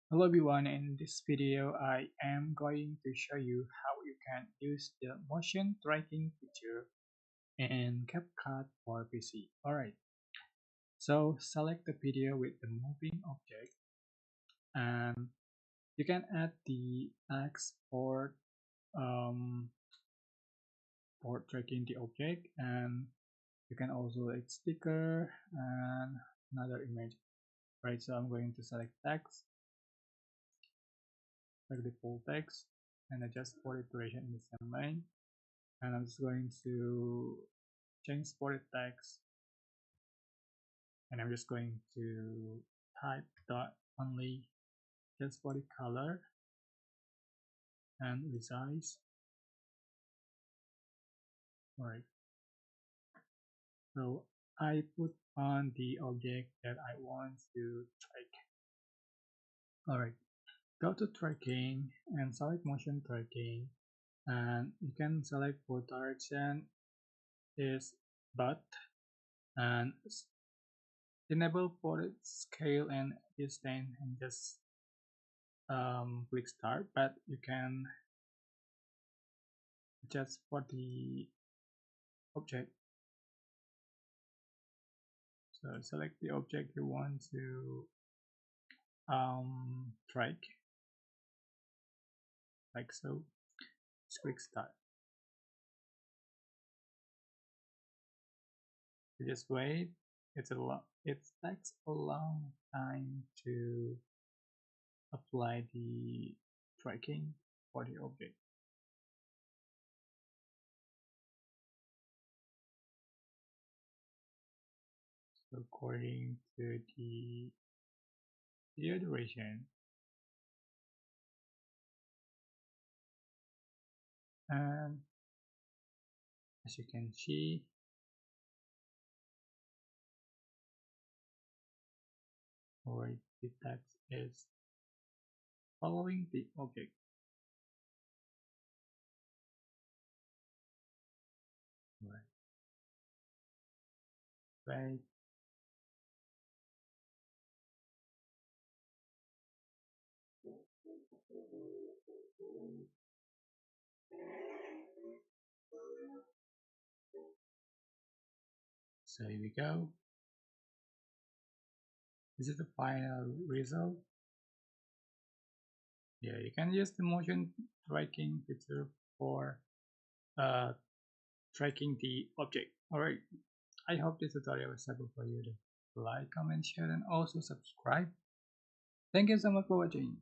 Hello everyone, in this video I am going to show you how you can use the motion tracking feature in CapCut for PC. Alright, so select the video with the moving object and you can add the export for tracking the object, and you can also add sticker and another image. Right, so I'm going to select text, select the full text and adjust for duration in the same line, and I'm just going to change spotted text, and I'm just going to type dot only, just for the color and resize. Alright, so I put on the object that I want to track. Alright, go to tracking and select motion tracking, and you can select for direction is but, and enable for scale and distance, and just click start, but you can adjust for the object. So select the object you want to track, like so. Just click start. You just wait. It takes a long time to apply the tracking for the object. So according to the video duration, and as you can see, or the text is following the object. Right. So here we go. This is the final result. Yeah, you can use the motion tracking feature for uh, tracking the object. Alright, I hope this tutorial was helpful for you. To like, comment, share, and also subscribe. Thank you so much for watching.